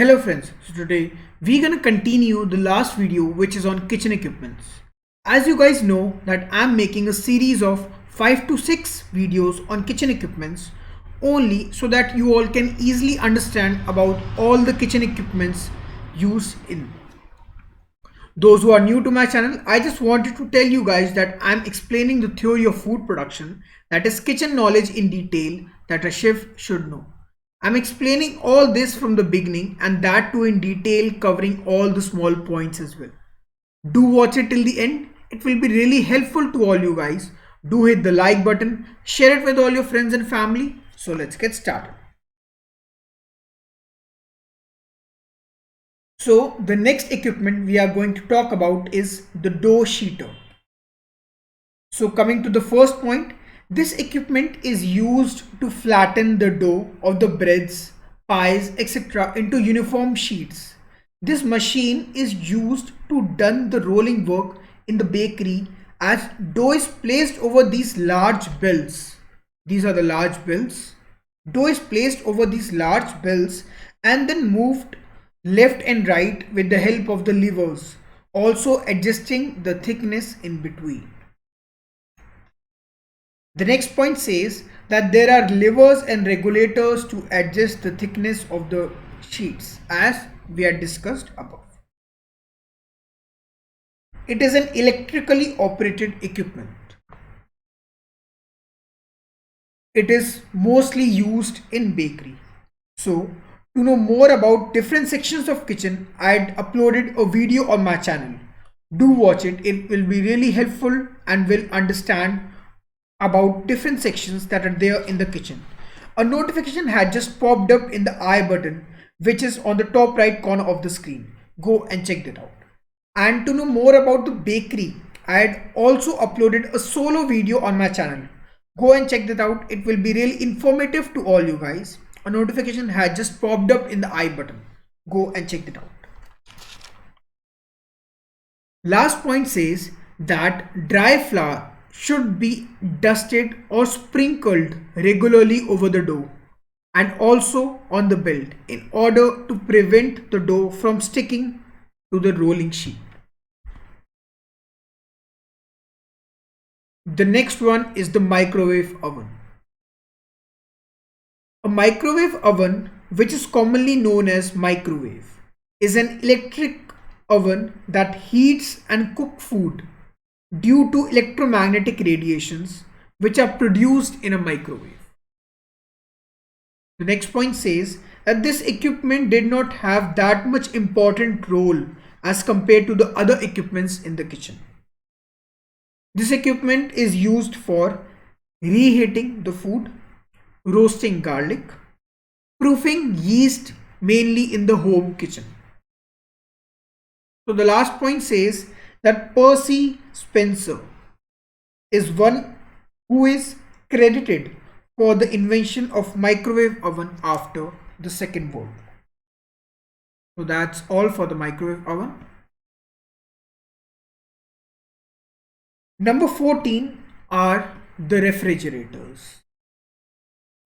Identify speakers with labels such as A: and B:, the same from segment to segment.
A: Hello friends, so today we're gonna continue the last video which is on kitchen equipments. As you guys know that I'm making a series of 5 to 6 videos on kitchen equipments only so that you all can easily understand about all the kitchen equipments used in. Those who are new to my channel, I just wanted to tell you guys that I'm explaining the theory of food production, that is kitchen knowledge in detail that a chef should know. I'm explaining all this from the beginning and that too in detail, covering all the small points as well. Do watch it till the end. It will be really helpful to all you guys. Do hit the like button, share it with all your friends and family. So let's get started. So the next equipment we are going to talk about is the dough sheeter. So coming to the first point, this equipment is used to flatten the dough of the breads, pies, etc. into uniform sheets. This machine is used to done the rolling work in the bakery as dough is placed over these large bells. These are the large bells. Dough is placed over these large bells and then moved left and right with the help of the levers, also adjusting the thickness in between. The next point says that there are levers and regulators to adjust the thickness of the sheets as we had discussed above. It is an electrically operated equipment. It is mostly used in bakery. So to know more about different sections of kitchen, I had uploaded a video on my channel. Do watch it. It will be really helpful and will understand about different sections that are there in the kitchen. A notification had just popped up in the I button, which is on the top right corner of the screen. Go and check that out. And to know more about the bakery, I had also uploaded a solo video on my channel. Go and check that out. It will be really informative to all you guys. A notification had just popped up in the I button. Go and check that out. Last point says that dry flour should be dusted or sprinkled regularly over the dough and also on the belt in order to prevent the dough from sticking to the rolling sheet. The next one is the microwave oven. A microwave oven, which is commonly known as microwave, is an electric oven that heats and cooks food due to electromagnetic radiations which are produced in a microwave. The next point says that this equipment did not have that much important role as compared to the other equipments in the kitchen. This equipment is used for reheating the food, roasting garlic, proofing yeast mainly in the home kitchen. So the last point says that Percy Spencer is one who is credited for the invention of microwave oven after the Second World War. So that's all for the microwave oven. Number 14 are the refrigerators.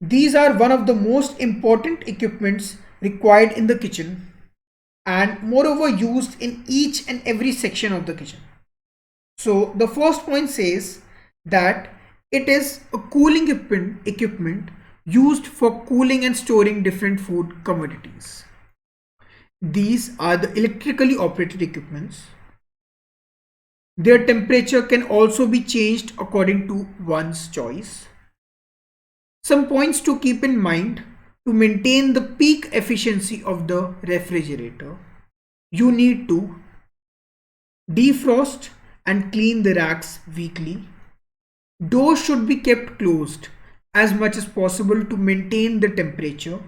A: These are one of the most important equipments required in the kitchen and moreover used in each and every section of the kitchen. So the first point says that it is a cooling equipment used for cooling and storing different food commodities. These are the electrically operated equipments. Their temperature can also be changed according to one's choice. Some points to keep in mind: to maintain the peak efficiency of the refrigerator, you need to defrost and clean the racks weekly. Doors should be kept closed as much as possible to maintain the temperature.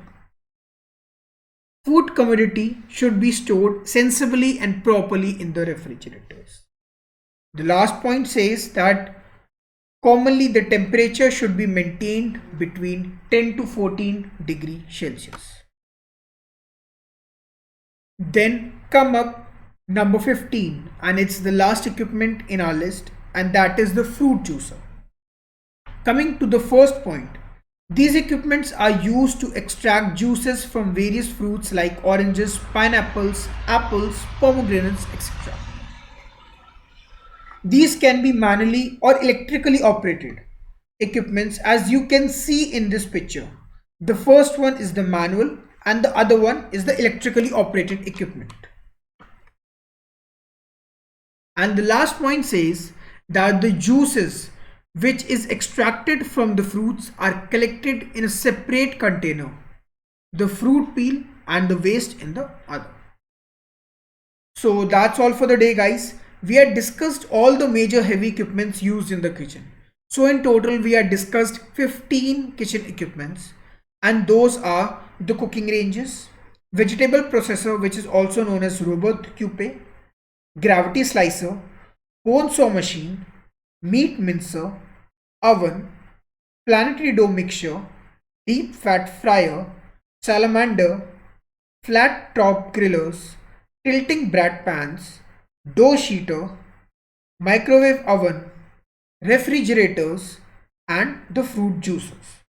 A: Food commodity should be stored sensibly and properly in the refrigerators. The last point says that commonly the temperature should be maintained between 10 to 14 degrees Celsius. Then come up number 15, and it's the last equipment in our list, and that is the fruit juicer. Coming to the first point, These equipments are used to extract juices from various fruits like oranges, pineapples, apples, pomegranates, etc. These can be manually or electrically operated equipments, as you can see in this picture. The first one is the manual and the other one is the electrically operated equipment. And the last point says that the juices which is extracted from the fruits are collected in a separate container, the fruit peel and the waste in the other. So that's all for the day, guys. We had discussed all the major heavy equipments used in the kitchen. So in total we had discussed 15 kitchen equipments, and those are the cooking ranges, vegetable processor which is also known as robot coupe, gravity slicer, bone saw machine, meat mincer, oven, planetary dough mixture, deep fat fryer, salamander, flat top grillers, tilting bread pans, dough sheeter, microwave oven, refrigerators, and the fruit juicers.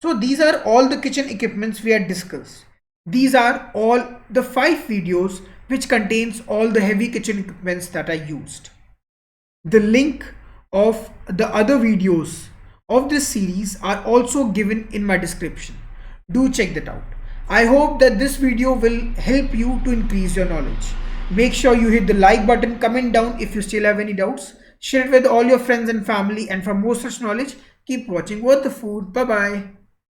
A: So these are all the kitchen equipments we had discussed. These are all the 5 videos which contains all the heavy kitchen equipments that I used. The link of the other videos of this series are also given in my description. Do check that out. I hope that this video will help you to increase your knowledge. Make sure you hit the like button, comment down if you still have any doubts, share it with all your friends and family, and for more such knowledge, keep watching Worth the Food. Bye bye.